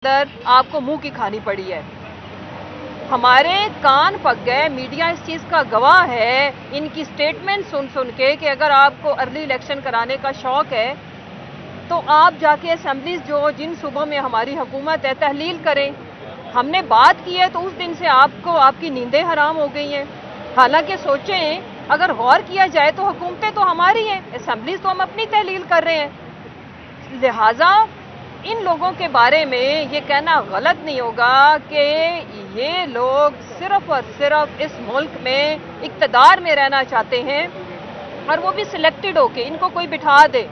اندر آپ کو منہ کی کھانی پڑی ہے. ہمارے کان پک گئے، میڈیا اس چیز کا گواہ ہے ان کی سٹیٹمنٹ سن کے کہ اگر آپ کو ارلی الیکشن کرانے کا شوق ہے تو آپ جا کے اسمبلیز جن صوبوں میں ہماری حکومت ہے تحلیل کریں. ہم نے بات کی ہے تو اس دن سے آپ کی نیندیں حرام ہو گئی ہیں. حالانکہ سوچیں اگر غور کیا جائے تو حکومتیں تو ہماری ہیں، اسمبلیز تو ہم اپنی تحلیل کر رہے ہیں. لہٰذا ان لوگوں کے بارے میں یہ کہنا غلط نہیں ہوگا کہ یہ لوگ صرف اور صرف اس ملک میں اقتدار میں رہنا چاہتے ہیں اور وہ بھی سلیکٹڈ ہو کے، ان کو کوئی بٹھا دے.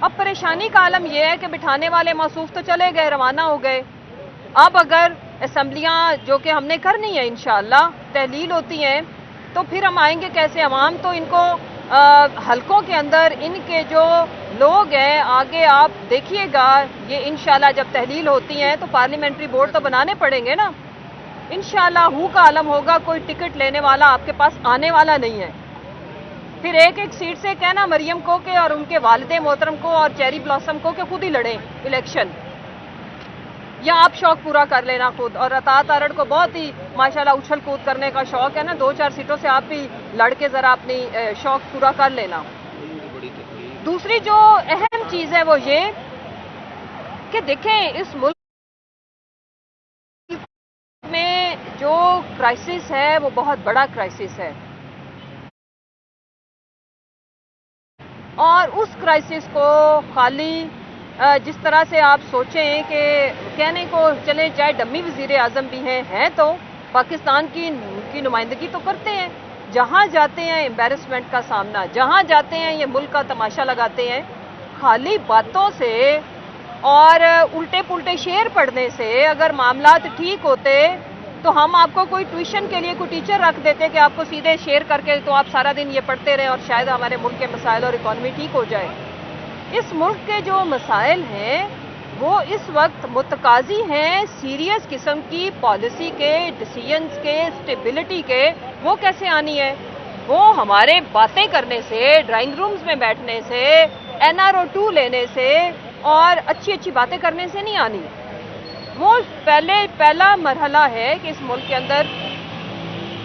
اب پریشانی کا عالم یہ ہے کہ بٹھانے والے موصوف تو چلے گئے، روانہ ہو گئے. اب اگر اسمبلیاں جو کہ ہم نے کرنی ہے انشاءاللہ تحلیل ہوتی ہیں تو پھر ہم آئیں گے کیسے؟ عوام تو ان کو حلقوں کے اندر ان کے جو لوگ ہیں آگے آپ دیکھیے گا، یہ انشاءاللہ جب تحلیل ہوتی ہیں تو پارلیمنٹری بورڈ تو بنانے پڑیں گے نا. انشاءاللہ ہو کا عالم ہوگا، کوئی ٹکٹ لینے والا آپ کے پاس آنے والا نہیں ہے. پھر ایک سیٹ سے کہنا مریم کو کہ اور ان کے والد محترم کو اور چیری بلاسم کو کہ خود ہی لڑیں الیکشن، یا آپ شوق پورا کر لینا خود. اور اطاعت ارڑ کو بہت ہی ماشاءاللہ اچھل کود کرنے کا شوق ہے نا، 2-4 سیٹوں سے آپ بھی لڑ کے ذرا اپنی شوق پورا کر لینا. دوسری جو اہم چیز ہے وہ یہ کہ دیکھیں اس ملک میں جو کرائسس ہے وہ بہت بڑا کرائسس ہے، اور اس کرائسس کو خالی جس طرح سے آپ سوچیں کہ کہنے کو چلے جائے ڈمی وزیر اعظم بھی ہیں تو پاکستان کی نمائندگی تو کرتے ہیں، جہاں جاتے ہیں امبیرسمنٹ کا سامنا، جہاں جاتے ہیں یہ ملک کا تماشا لگاتے ہیں. خالی باتوں سے اور الٹے پلٹے شعر پڑھنے سے اگر معاملات ٹھیک ہوتے تو ہم آپ کو کوئی ٹیوشن کے لیے کوئی ٹیچر رکھ دیتے کہ آپ کو سیدھے شعر کر کے تو آپ سارا دن یہ پڑھتے رہیں اور شاید ہمارے ملک کے مسائل اور اکانومی ٹھیک ہو جائے. اس ملک کے جو مسائل ہیں وہ اس وقت متقاضی ہیں سیریس قسم کی پالیسی کے، ڈیسیژنز کے، اسٹیبلٹی کے. وہ کیسے آنی ہے؟ وہ ہمارے باتیں کرنے سے، ڈرائنگ رومز میں بیٹھنے سے، NRO2 لینے سے اور اچھی باتیں کرنے سے نہیں آنی. وہ پہلا مرحلہ ہے کہ اس ملک کے اندر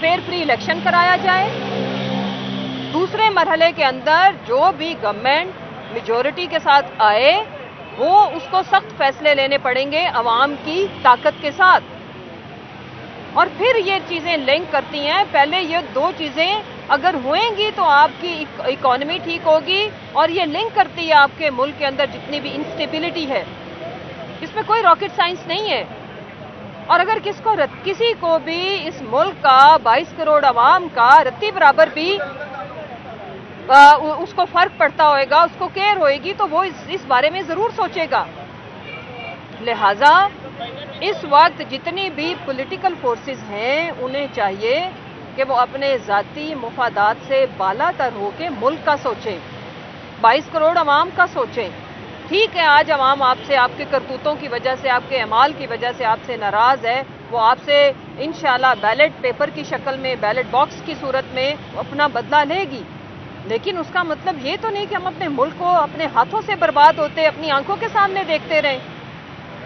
فیئر فری الیکشن کرایا جائے. دوسرے مرحلے کے اندر جو بھی گورنمنٹ میجورٹی کے ساتھ آئے وہ اس کو سخت فیصلے لینے پڑیں گے عوام کی طاقت کے ساتھ. اور پھر یہ چیزیں لنک کرتی ہیں، پہلے یہ دو چیزیں اگر ہوئیں گی تو آپ کی اکانومی ٹھیک ہوگی، اور یہ لنک کرتی ہے آپ کے ملک کے اندر جتنی بھی انسٹیبلٹی ہے. اس میں کوئی راکٹ سائنس نہیں ہے. اور اگر کسی کو بھی اس ملک کا 22 کروڑ عوام کا رتی برابر بھی اس کو فرق پڑتا ہوئے گا، اس کو کیئر ہوئے گی تو وہ اس بارے میں ضرور سوچے گا. لہٰذا اس وقت جتنی بھی پولیٹیکل فورسز ہیں انہیں چاہیے کہ وہ اپنے ذاتی مفادات سے بالا تر ہو کے ملک کا سوچیں، 22 کروڑ عوام کا سوچیں. ٹھیک ہے آج عوام آپ سے، آپ کے کرتوتوں کی وجہ سے، آپ کے اعمال کی وجہ سے آپ سے ناراض ہے، وہ آپ سے انشاءاللہ بیلٹ پیپر کی شکل میں، بیلٹ باکس کی صورت میں اپنا بدلہ لے گی. لیکن اس کا مطلب یہ تو نہیں کہ ہم اپنے ملک کو اپنے ہاتھوں سے برباد ہوتے اپنی آنکھوں کے سامنے دیکھتے رہیں.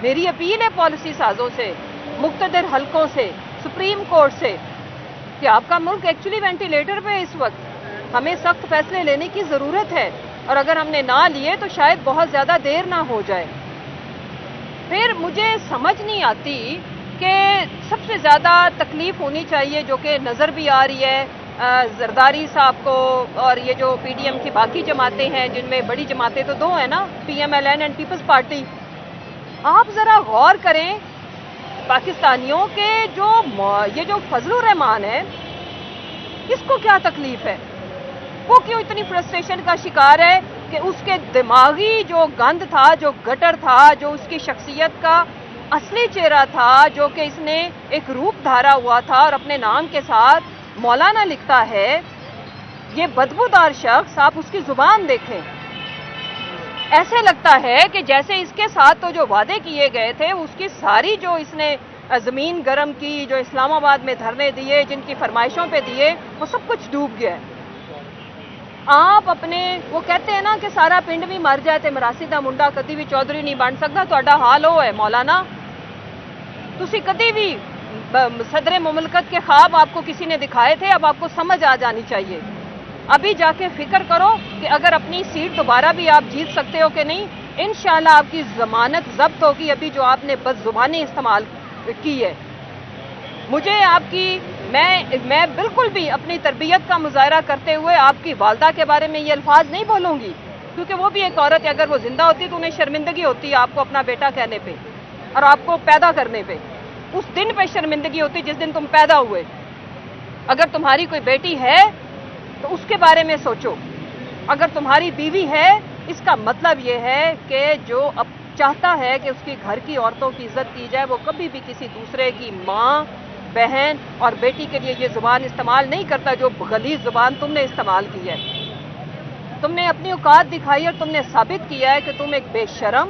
میری اپیل ہے پالیسی سازوں سے، مقتدر حلقوں سے، سپریم کورٹ سے کہ آپ کا ملک ایکچولی وینٹیلیٹر پہ اس وقت، ہمیں سخت فیصلے لینے کی ضرورت ہے، اور اگر ہم نے نہ لیے تو شاید بہت زیادہ دیر نہ ہو جائے. پھر مجھے سمجھ نہیں آتی کہ سب سے زیادہ تکلیف ہونی چاہیے جو کہ نظر بھی آ رہی ہے زرداری صاحب کو، اور یہ جو پی ڈی ایم کی باقی جماعتیں ہیں جن میں بڑی جماعتیں تو 2 ہیں نا، PMLN اینڈ پیپلز پارٹی. آپ ذرا غور کریں پاکستانیوں کے یہ جو فضل الرحمان ہے اس کو کیا تکلیف ہے؟ وہ کیوں اتنی فرسٹریشن کا شکار ہے کہ اس کے دماغی جو گند تھا، جو گٹر تھا، جو اس کی شخصیت کا اصلی چہرہ تھا، جو کہ اس نے ایک روپ دھارا ہوا تھا اور اپنے نام کے ساتھ مولانا لکھتا ہے، یہ بدبودار شخص آپ اس کی زبان دیکھیں، ایسے لگتا ہے کہ جیسے اس کے ساتھ تو جو وعدے کیے گئے تھے اس کی ساری جو اس نے زمین گرم کی، جو اسلام آباد میں دھرنے دیے، جن کی فرمائشوں پہ دیے، وہ سب کچھ ڈوب گیا. آپ اپنے وہ کہتے ہیں نا کہ سارا پنڈ بھی مر جائے تے مراسی دا منڈا کدی بھی چودھری نہیں بن سکتا، تو حال ہو ہے مولانا तुसी कदी भी सदर मुमलकत के ख्वाब आपको किसी ने दिखाए थे, अब आपको समझ आ जानी चाहिए। अभी जाके फिक्र करो कि अगर अपनी सीट दोबारा भी आप जीत सकते हो कि नहीं। इंशाल्लाह आपकी जमानत जब्त होगी, अभी जो आपने बदजुबानी इस्तेमाल की है। मुझे आपकी मैं बिल्कुल भी अपनी तरबियत का मुजाहरा करते हुए आपकी वालदा के बारे में ये अल्फाज नहीं बोलूंगी, क्योंकि वो भी एक औरत है। अगर वो जिंदा होती तो उन्हें शर्मिंदगी होती है आपको अपना बेटा कहने पे और आपको पैदा करने पे। उस दिन पे शर्मिंदगी होती जिस दिन तुम पैदा हुए। अगर तुम्हारी कोई बेटी है तो उसके बारे में सोचो। अगर तुम्हारी बीवी है, इसका मतलब ये है कि जो अब चाहता है कि उसकी घर की औरतों की इज्जत की जाए, वो कभी भी किसी दूसरे की माँ, बहन और बेटी के लिए ये जुबान इस्तेमाल नहीं करता जो गलीज जुबान तुमने इस्तेमाल की है। तुमने अपनी औकात दिखाई और तुमने साबित किया है कि तुम एक बेशरम,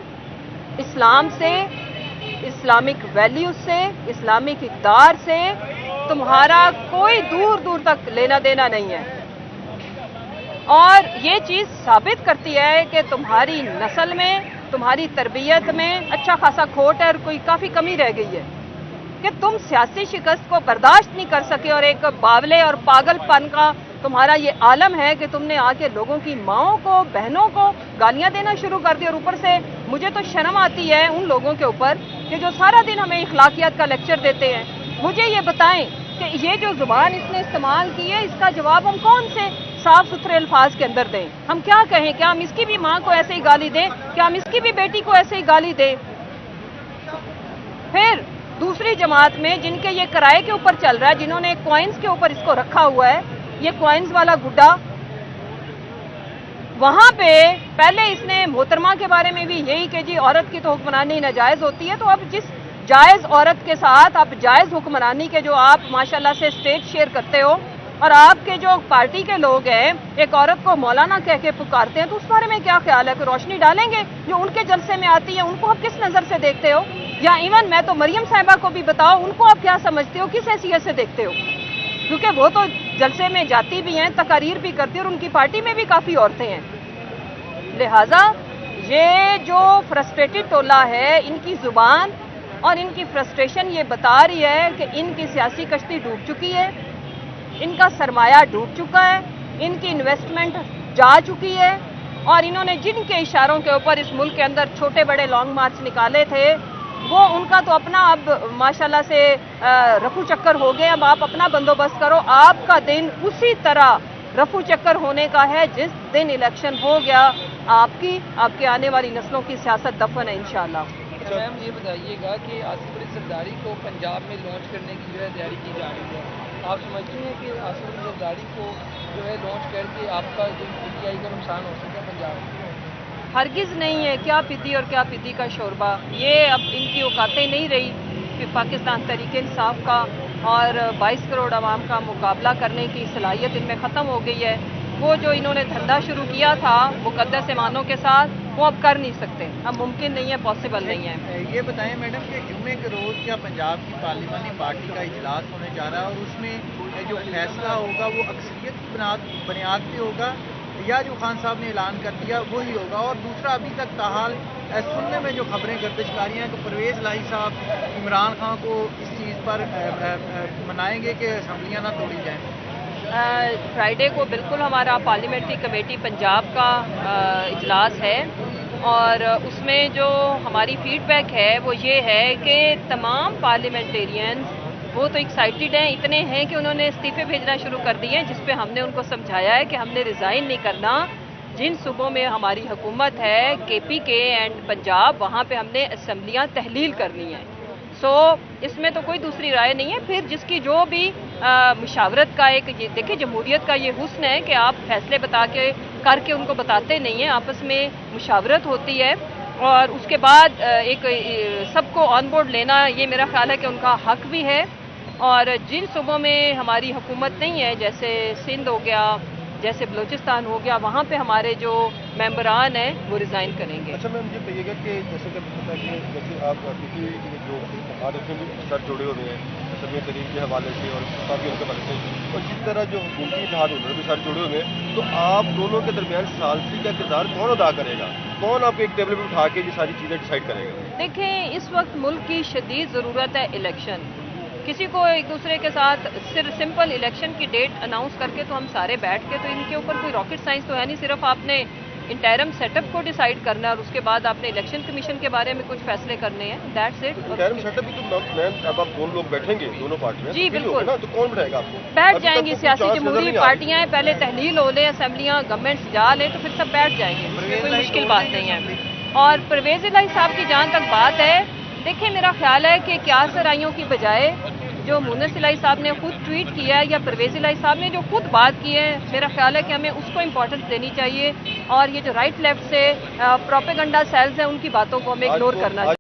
इस्लाम से, इस्लामिक वैल्यूज से, इस्लामिक इक़्तिदार से तुम्हारा कोई दूर दूर तक लेना देना नहीं है। और ये चीज़ साबित करती है कि तुम्हारी नस्ल में, तुम्हारी तरबियत में अच्छा खासा खोट है और कोई काफ़ी कमी रह गई है कि तुम सियासी शिकस्त को बर्दाश्त नहीं कर सके। और एक बावले और पागलपन का तुम्हारा ये आलम है कि तुमने आके लोगों की माओं को, बहनों को गालियां देना शुरू कर दी। और ऊपर से मुझे तो शर्म आती है उन लोगों के ऊपर कि जो सारा दिन हमें इखलाकियात का लेक्चर देते हैं। मुझे ये बताएं कि ये जो जुबान इसने इस्तेमाल की है, इसका जवाब हम कौन से साफ सुथरे अल्फाज के अंदर दें? हम क्या कहें? क्या हम इसकी भी माँ को ऐसे ही गाली दें? क्या हम इसकी भी बेटी को ऐसे ही गाली दें? फिर दूसरी जमात में जिनके ये किराए के ऊपर चल रहा है, जिन्होंने कॉइन्स के ऊपर इसको रखा हुआ है, ये कॉइन्स वाला गुड्डा, वहां पे पहले इसने मोहतरमा के बारे में भी यही कि जी औरत की तो हुक्मरानी नाजायज होती है। तो अब जिस जायज औरत के साथ आप जायज हुक्मरानी के जो आप माशाल्लाह से स्टेज शेयर करते हो, और आपके जो पार्टी के लोग हैं एक औरत को मौलाना कह के पुकारते हैं, तो उस बारे में क्या ख्याल है? कोई रोशनी डालेंगे? जो उनके जलसे में आती है उनको आप किस नज़र से देखते हो? या इवन मैं तो मरियम साहिबा को भी बताओ, उनको आप क्या समझते हो, किस हैसियत से देखते हो? क्योंकि वो तो जलसे में जाती भी हैं, तकारीर भी करती हैं और उनकी पार्टी में भी काफ़ी औरतें हैं। लिहाजा ये जो फ्रस्ट्रेटेड टोला है, इनकी जुबान और इनकी फ्रस्ट्रेशन ये बता रही है कि इनकी सियासी कश्ती डूब चुकी है, इनका सरमाया डूब चुका है, इनकी इन्वेस्टमेंट जा चुकी है। और इन्होंने जिनके इशारों के ऊपर इस मुल्क के अंदर छोटे बड़े लॉन्ग मार्च निकाले थे, वो उनका तो अपना अब माशाल्लाह से रफू चक्कर हो गए। अब आप अपना बंदोबस्त करो। आपका दिन उसी तरह रफू चक्कर होने का है जिस दिन इलेक्शन हो गया। आपके आने वाली नस्लों की सियासत दफन है इंशाअल्लाह। अच्छा मैम, ये बताइएगा कि आसिफ अली जरदारी को पंजाब में लॉन्च करने की जो है तैयारी की जा रही है। आप समझती हैं कि आसिफ अली जरदारी को जो है लॉन्च करके आपका जो पीटीआई का नुकसान हो सकता है पंजाब में? हरगिज़ नहीं है। क्या पीती और क्या पीती का शोरबा, ये अब इनकी औकातें नहीं रही कि पाकिस्तान तहरीक इंसाफ का और 22 करोड़ आवाम का मुकाबला करने की सलाहियत इनमें ख़त्म हो गई है। वो जो इन्होंने धंधा शुरू किया था मुकद्दस ईमानों के साथ, वो अब कर नहीं सकते, अब मुमकिन नहीं है, पॉसिबल नहीं है। ये बताएं मैडम कि जुम्मे के रोज़ क्या पंजाब की पार्लिमानी पार्टी का इजलास होने जा रहा है, और उसमें जो फैसला होगा वो अक्सरियत की बुनियाद पे होगा या जो खान साहब ने ऐलान कर दिया वही होगा? और दूसरा, अभी तक ताहाल सुनने में जो खबरें गर्दिशकारी हैं कि परवेज़ लाही साहब इमरान खान को इस चीज़ पर मनाएंगे कि असम्बलियाँ ना तोड़ी जाएँ। फ्राइडे को बिल्कुल हमारा पार्लियामेंट्री कमेटी पंजाब का इजलास है, और उसमें जो हमारी फीडबैक है वो ये है कि तमाम पार्लियामेंटेरियंस वो तो एक्साइटेड हैं, इतने हैं कि उन्होंने इस्तीफे भेजना शुरू कर दिए हैं, जिस पे हमने उनको समझाया है कि हमने रिज़ाइन नहीं करना। जिन सूबों में हमारी हुकूमत है, KPK एंड पंजाब, वहाँ पे हमने असम्बलियाँ तहलील करनी है। इसमें तो कोई दूसरी राय नहीं है। फिर जिसकी जो भी मुशावरत का एक, देखिए जमहूरियत का ये हुस्न है कि आप फैसले बता के करके उनको बताते नहीं हैं, आपस में मुशावरत होती है और उसके बाद एक सबको ऑन बोर्ड लेना, ये मेरा ख्याल है कि उनका हक भी है। और जिन सूबों में हमारी हुकूमत नहीं है, जैसे सिंध हो गया, जैसे बलूचिस्तान हो गया, वहाँ पे हमारे जो मेंबरान हैं वो रिज़ाइन करेंगे। अच्छा मैम, ये कहिएगा कि जैसे कि पता है कि जैसे आप किसी जो आदतें भी सर जुड़े हुए हैं सभी तरीके के हवाले से और काफ़ी उनके हवाले से, और जिस तरह जो हुकूमती इत्तेहाद उन्होंने भी सर जुड़े हुए हैं, तो आप दोनों के दरमियान सालसी का किरदार कौन अदा करेगा? कौन आपको एक टेबल पर उठा के ये सारी चीज़ें डिसाइड करेगा? देखें, इस वक्त मुल्क की शदीद ज़रूरत है इलेक्शन। किसी को एक दूसरे के साथ सिर्फ सिंपल इलेक्शन की डेट अनाउंस करके तो हम सारे बैठ के, तो इनके ऊपर कोई रॉकेट साइंस तो है नहीं। सिर्फ आपने इंटरम सेटअप को डिसाइड करना है और उसके बाद आपने इलेक्शन कमीशन के बारे में कुछ फैसले करने हैं, दैट्स इट। इंटरिम सेटअप भी तो अब आप दोनों लोग बैठेंगे, दोनों पार्टियां जी बिल्कुल ना, तो कौन बैठेगा आपको? बैठ अभी जाएंगी तक तो सियासी कुछ जमहूरी नजर नहीं आ रही। पार्टियां, पहले तहलील हो ले, असेंबलियां गवर्नमेंट्स जा ले, तो फिर सब बैठ जाएंगे, इसमें कोई मुश्किल बात नहीं है। और परवेज इलाही साहब की जहाँ तक बात है, देखिए मेरा ख्याल है कि क्या सराइयों की बजाय जो मुनस इलाही साहब ने खुद ट्वीट किया है या परवेज इलाही साहब ने जो खुद बात की है, मेरा ख्याल है कि हमें उसको इम्पोर्टेंस देनी चाहिए और ये जो राइट लेफ्ट से प्रोपेगेंडा सेल्स हैं उनकी बातों को हमें इग्नोर करना चाहिए।